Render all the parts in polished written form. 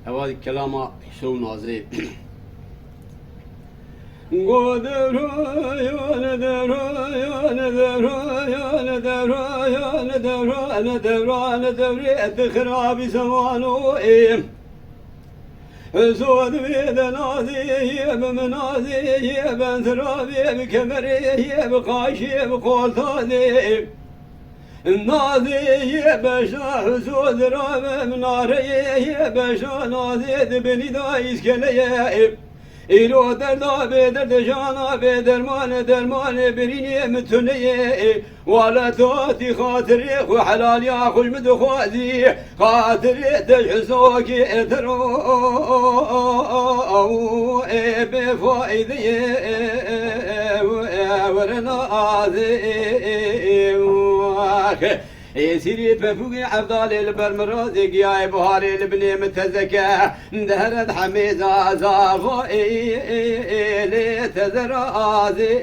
هذا كلامه شو نازل قدروا يا ندروا يا ندروا يا ندروا يا ندروا ندروا ندروا بخراب زمانه زود بيد ناظي بمناظي بنثرابي بكمري بقاشي بقولتاني الناظي بشا زود راب مناري بشا ناظي بني دايس كلي إلو دردا بدرد جانا بدرمان درمان بريني متني ولا توتي خاطري وحلال يا خوش مدخوازي خاطري تجحزوك اترو بفايدي ورناذي سيري بفوقي عبدال البرمراز يا بهاري البني متزكى دهرت حميزة زافوئي لتزرازي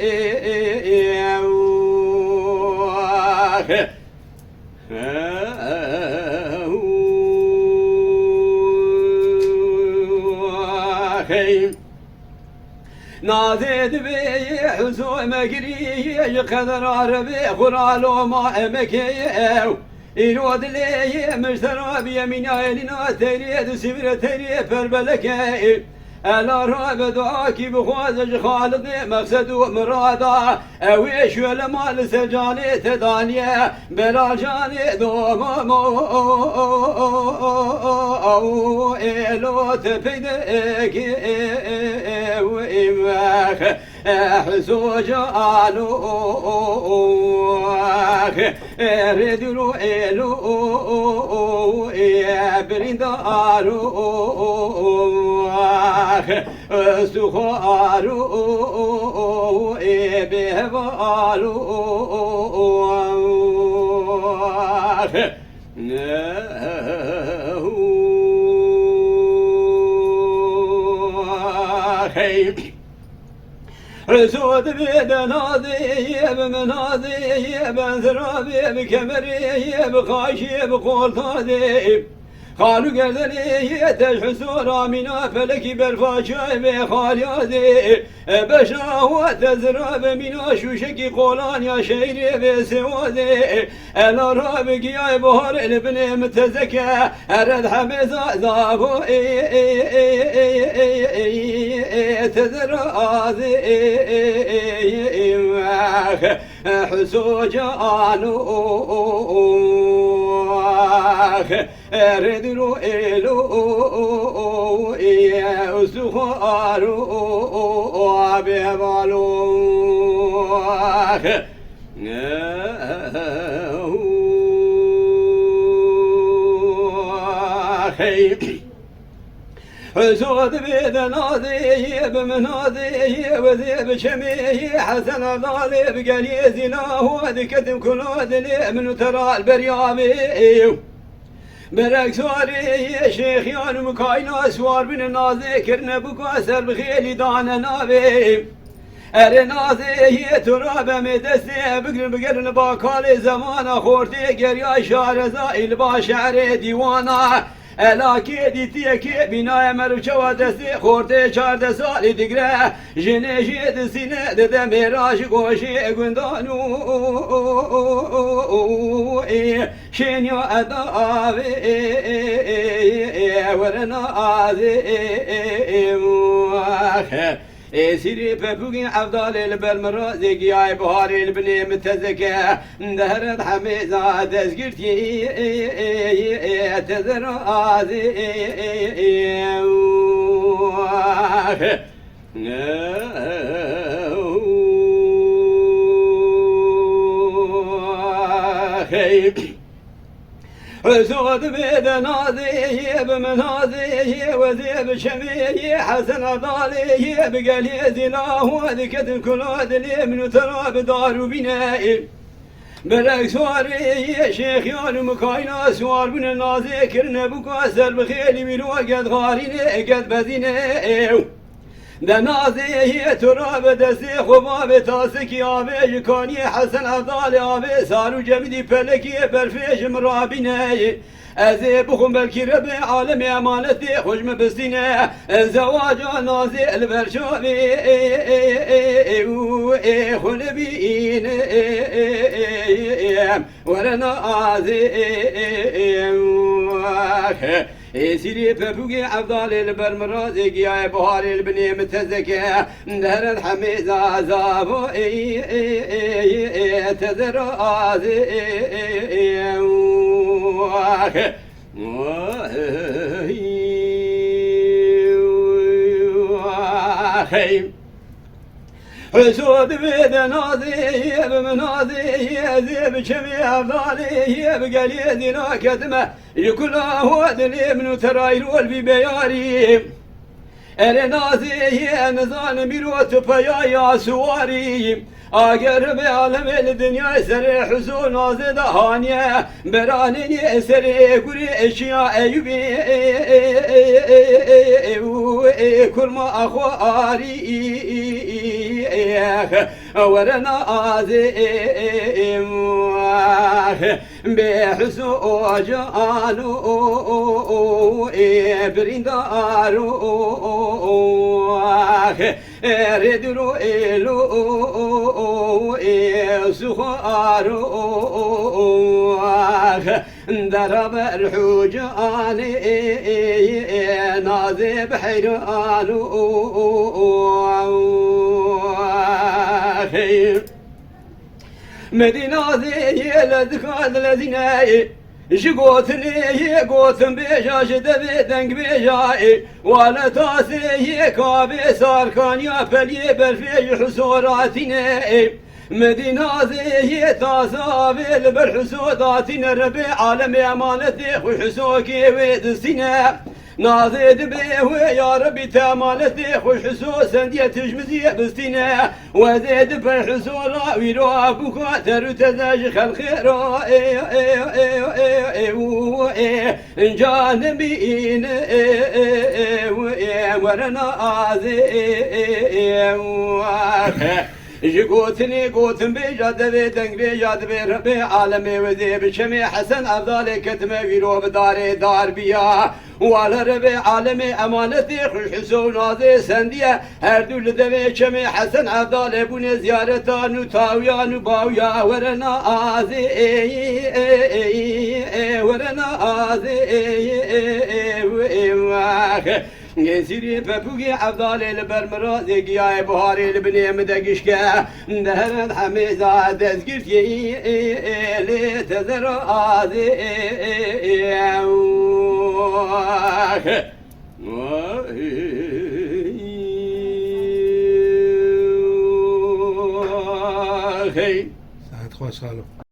نازد بي حسوم مقري قدر عربي خرالو ما مكيو إيرود لي مشترى بيمين عيننا تريد سمرة تريد فربلكي ألا راب دعاكي بخوازج خالدي مقصد ومرادا أويش والمال سجاني تدانية بلا جاني دومامو إلو تفيدك وإماك حسو جعلوك ردلو إلو برنداروك استخارو بهبالوك زود بيد ناظي بمناظي بنثرابي بكمري بخاشي بقولتادي خالو قردني تجحسورا منا فلكي برفاشاي بخاليادي بشاوة تزراب منا شوشكي قولان يا شيري بسوادي انا رابك يا بهار البن متزكى ارد حمزة ذابو تزرازي حسو جانوك ردلو إلو أسخارو بهبالوك زود بيد ناظي بمناظي وذي بشمي حسن ضالي بقلي زناه ذكتم كلودني من ترى البريامي برق سواري شيخ يان مكاينا سوار بن النازي كرنا بكاسر بخيلي دانا نابي ارنازي تراب مدسي بقرن باكالي زمانا خورتي قريا شارزا الباشعر ديوانا الاكي ديتيكي بنايا مرفشوا دسي خورتي چارد سالي دقره جنشي دسينه دده ميراش قوشي قندانو شنيا اداوي ورنا آذي سيري بفوقين عبدال البرمراز يا بهاري البني متزكى دهرت حميزة تزقرتي تزرازي زود بيد ناظي بمناظي وذي بشمي حسن ضالي بقلي زناه ذكت كلاد لي من تراب دار بنائي برق سواري شيخ يان مكاينا سوار بن النازي كرنا بكاسر بخيلي من وقت غاريني قد بزيني دنازي تراب دسي خباب تاسكي آبي كاني حسن أفضال آبي سارو جمدي فلكي برفيش مرابيني أزيبكم بالكرب عالم أمانتي خوش مبستينة زواج نازي البرشابي خلبين ورنا آزي سيري بفوقي عبدال البرمراز يا بهار البني متزكى دهر الحميد عذابو تذر حسود بيد ناظي بمناظي ذيب شمي أفضالي بقلي دينا كتمة يكل هو دلي من ترايل والبي بياري نازي نزان ميروت فيا سواري اگر به عالم الدنیا سر حسون نازه دهانیه برانینی سر گوری اشیا ایوبی کرما اخواری ورنا آزیم به حسو جانو بریندارو ردرو ایلو سخارو درب الحجاني نازي بحيرانو مدينة ذي لذكاد الذين جقوتني قوتن بيجا شدبي دنق بيجاي ولا تاسي كابي صار كان يا فلي بالفي حسوراتني مدينة ذي تاسابل بالحسوداتنا ربي عالم امانتي وحسوكي ويدسنا نازيد بيه يا ربي تامالتي خوش حسوس اندية تجمزي بستنا وزيد بالحسورة ويرو ابوكا ترو تزاج خلخيرو جانبين ورنا آزي جقوتني قوتن بيجاد بيدنق بيجاد بربي عالمي وذي بشمي حسن أفضل كتمة ويرو بداري دار بيا وعلى ربي عالمي أمانتي خوش حسون نازي سندية هردول ذبي شمي حسن أفضل بني زيارتا نتاويا نباويا ورنا آزي ورنا آزي سيري بفوقي عبدال البرمراز يا بهاري البني مدقشكا دهر الحميزة تذكرتي لتذر آذي ساعت خوش حالو